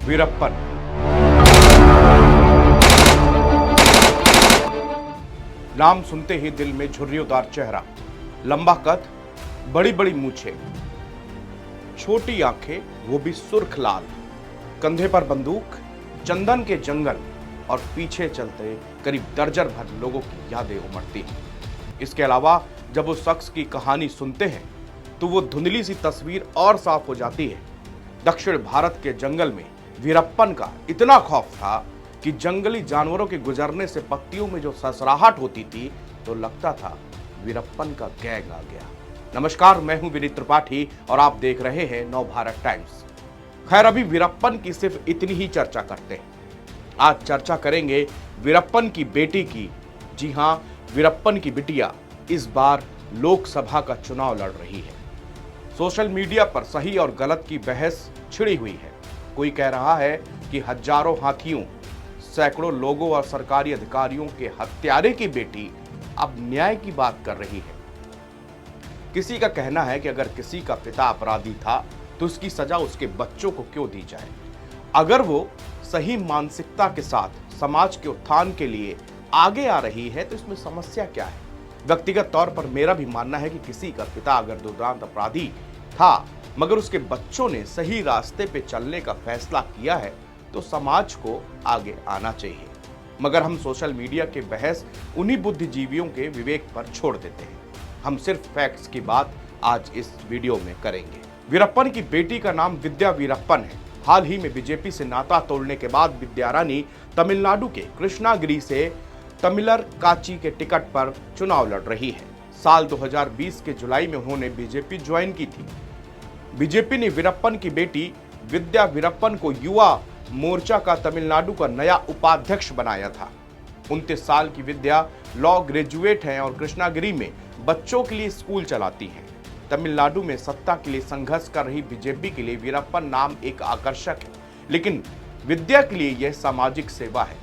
वीरप्पन। नाम सुनते ही दिल में झुर्रियोंदार चेहरा, लंबा कद, बड़ी बड़ी मूछें, छोटी आंखें, वो भी सुर्ख लाल, कंधे पर बंदूक, चंदन के जंगल और पीछे चलते करीब दर्जन भर लोगों की यादें उमड़ती हैं। इसके अलावा जब उस शख्स की कहानी सुनते हैं तो वो धुंधली सी तस्वीर और साफ हो जाती है। दक्षिण भारत के जंगल में वीरप्पन का इतना खौफ था कि जंगली जानवरों के गुजरने से पत्तियों में जो ससराहट होती थी तो लगता था वीरप्पन का गैंग आ गया। नमस्कार, मैं हूं विनीत त्रिपाठी और आप देख रहे हैं नव भारत टाइम्स। खैर, अभी वीरप्पन की सिर्फ इतनी ही चर्चा करते हैं। आज चर्चा करेंगे वीरप्पन की बेटी की। जी हां, वीरप्पन की बिटिया इस बार लोकसभा का चुनाव लड़ रही है। सोशल मीडिया पर सही और गलत की बहस छिड़ी हुई है। कोई कह रहा है कि हजारों हाथियों, सैकड़ों लोगों और सरकारी अधिकारियों के हत्यारे की बेटी अब न्याय की बात कर रही है। किसी का कहना है कि अगर किसी का पिता अपराधी था तो उसकी सजा उसके बच्चों को क्यों दी जाए। अगर वो सही मानसिकता के साथ समाज के उत्थान के लिए आगे आ रही है तो इसमें समस्या क्या है। व्यक्तिगत तौर पर मेरा भी मानना है कि किसी का पिता अगर दुर्दांत अपराधी था मगर उसके बच्चों ने सही रास्ते पे चलने का फैसला किया है तो समाज को आगे आना चाहिए। मगर हम सोशल मीडिया के बहस उन्हीं बुद्धिजीवियों के विवेक पर छोड़ देते हैं। हम सिर्फ फैक्ट्स की बात आज इस वीडियो में करेंगे। वीरप्पन की बेटी का नाम विद्या वीरप्पन है। हाल ही में बीजेपी से नाता तोड़ने के बाद विद्या रानी तमिलनाडु के कृष्णागिरी से तमिलर काची के टिकट पर चुनाव लड़ रही है। साल 2020 के जुलाई में उन्होंने बीजेपी ज्वाइन की थी। बीजेपी ने वीरप्पन की बेटी विद्या वीरप्पन को युवा मोर्चा का तमिलनाडु का नया उपाध्यक्ष बनाया था। 29 साल की विद्या लॉ ग्रेजुएट हैं और कृष्णागिरी में बच्चों के लिए स्कूल चलाती हैं। तमिलनाडु में सत्ता के लिए संघर्ष कर रही बीजेपी के लिए वीरप्पन नाम एक आकर्षक है, लेकिन विद्या के लिए यह सामाजिक सेवा है।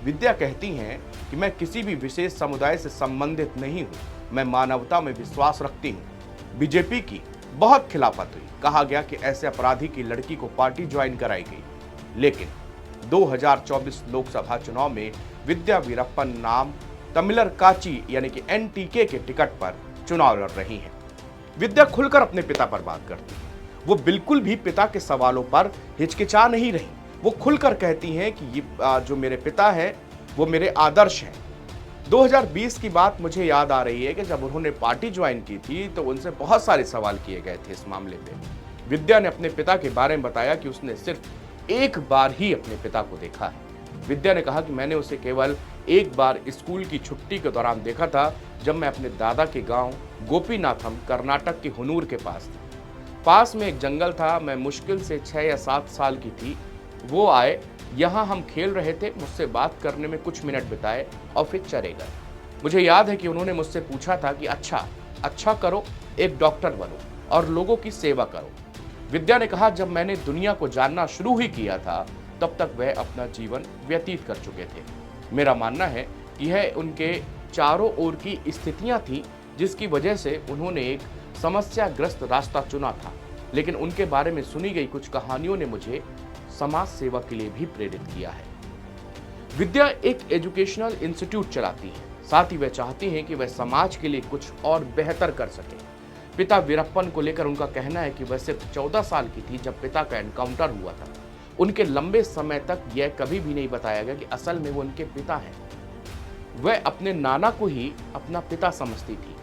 विद्या कहती हैं कि मैं किसी भी विशेष समुदाय से संबंधित नहीं हूं, मैं मानवता में विश्वास रखती हूं। बीजेपी की बहुत खिलाफत हुई, कहा गया कि ऐसे अपराधी की लड़की को पार्टी ज्वाइन कराई गई, लेकिन 2024 लोकसभा चुनाव में विद्या वीरप्पन नाम तमिलर काची यानी कि एनटीके के टिकट पर चुनाव लड़ रही हैं। विद्या खुलकर अपने पिता पर बात करती है। वो बिल्कुल भी पिता के सवालों पर हिचकिचा नहीं रही। वो खुलकर कहती हैं कि ये जो मेरे पिता हैं वो मेरे आदर्श हैं। 2020 की बात मुझे याद आ रही है कि जब उन्होंने पार्टी ज्वाइन की थी तो उनसे बहुत सारे सवाल किए गए थे इस मामले पे। विद्या ने अपने पिता के बारे में बताया कि उसने सिर्फ एक बार ही अपने पिता को देखा है। विद्या ने कहा कि मैंने उसे केवल एक बार स्कूल की छुट्टी के दौरान देखा था, जब मैं अपने दादा के गांव गोपीनाथम कर्नाटक के हुनूर के पास था। पास में एक जंगल था। मैं मुश्किल से 6 या 7 साल की थी। वो आए, यहाँ हम खेल रहे थे, मुझसे बात करने में कुछ मिनट बिताए और फिर चले गए। मुझे याद है कि उन्होंने मुझसे पूछा था कि अच्छा करो, एक डॉक्टर बनो और लोगों की सेवा करो। विद्या ने कहा, जब मैंने दुनिया को जानना शुरू ही किया था तब तक वह अपना जीवन व्यतीत कर चुके थे। मेरा मानना है कि यह उनके चारों ओर की स्थितियां थी जिसकी वजह से उन्होंने एक समस्याग्रस्त रास्ता चुना था, लेकिन उनके बारे में सुनी गई कुछ कहानियों ने मुझे समाज सेवा के लिए भी प्रेरित किया है। विद्या एक एजुकेशनल इंस्टीट्यूट चलाती है, साथ ही वह चाहती हैं कि वह समाज के लिए कुछ और बेहतर कर सके। पिता वीरप्पन को लेकर उनका कहना है कि वह सिर्फ 14 साल की थी जब पिता का एनकाउंटर हुआ था। उनके लंबे समय तक यह कभी भी नहीं बताया गया कि असल में वो उनके पिता हैं। वह अपने नाना को ही अपना पिता समझती थी।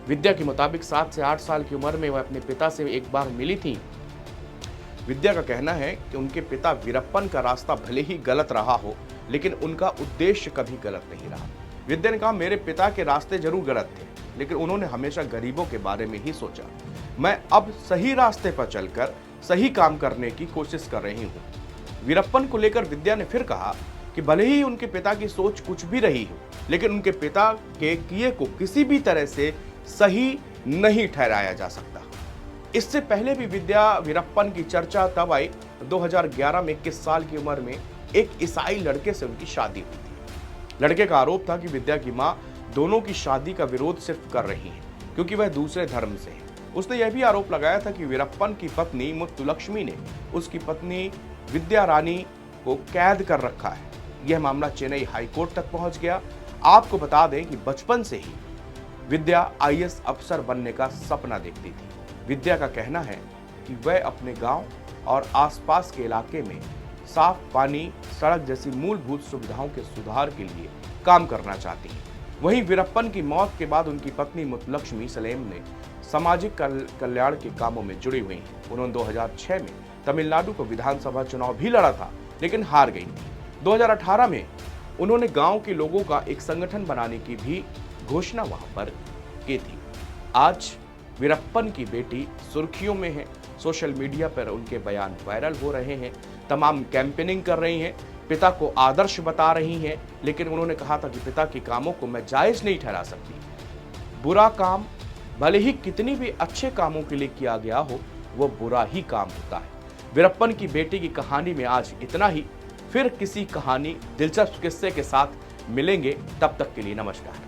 विद्या के मुताबिक 7 से 8 साल की उम्र में वह अपने पिता से एक बार मिली थी। विद्या का कहना है कि उनके पिता वीरप्पन का रास्ता भले ही गलत रहा हो, लेकिन उनका उद्देश्य कभी गलत नहीं रहा। विद्या ने कहा, मेरे पिता के रास्ते जरूर गलत थे, लेकिन उन्होंने हमेशा गरीबों के बारे में ही सोचा। मैं अब सही रास्ते पर चलकर सही काम करने की कोशिश कर रही हूँ। वीरप्पन को लेकर विद्या ने फिर कहा कि भले ही उनके पिता की सोच कुछ भी रही हो, लेकिन उनके पिता के किए को किसी भी तरह से सही नहीं ठहराया जा सकता। इससे पहले भी विद्या वीरप्पन की चर्चा तब आई 2011 में 21 साल की उम्र में एक ईसाई लड़के से उनकी शादी हुई थी। लड़के का आरोप था कि विद्या की मां दोनों की शादी का विरोध सिर्फ कर रही है क्योंकि वह दूसरे धर्म से है। उसने यह भी आरोप लगाया था कि वीरप्पन की पत्नी मुत्तुलक्ष्मी ने उसकी पत्नी विद्या रानी को कैद कर रखा है। यह मामला चेन्नई हाईकोर्ट तक पहुंच गया। आपको बता दें कि बचपन से ही विद्या आईएएस अफसर बनने का सपना देखती थी। विद्या का कहना है कि वह अपने गांव और आसपास के इलाके में साफ पानी, सड़क जैसी मूलभूत सुविधाओं के सुधार के लिए काम करना चाहती है। वहीं वीरप्पन की मौत के बाद उनकी पत्नी मुथलक्ष्मी सलेम ने सामाजिक कल्याण के कामों में जुड़ी हुई हैं। उन्होंने 2006 में तमिलनाडु को विधानसभा चुनाव भी लड़ा था, लेकिन हार गई थी। 2018 में उन्होंने गांव के लोगों का एक संगठन बनाने की भी घोषणा वहां पर की थी। आज वीरप्पन की बेटी सुर्खियों में है। सोशल मीडिया पर उनके बयान वायरल हो रहे हैं, तमाम कैंपेनिंग कर रही हैं, पिता को आदर्श बता रही हैं, लेकिन उन्होंने कहा था कि पिता के कामों को मैं जायज नहीं ठहरा सकती। बुरा काम भले ही कितनी भी अच्छे कामों के लिए किया गया हो, वो बुरा ही काम होता है। वीरप्पन की बेटी की कहानी में आज इतना ही। फिर किसी कहानी, दिलचस्प किस्से के साथ मिलेंगे। तब तक के लिए नमस्कार।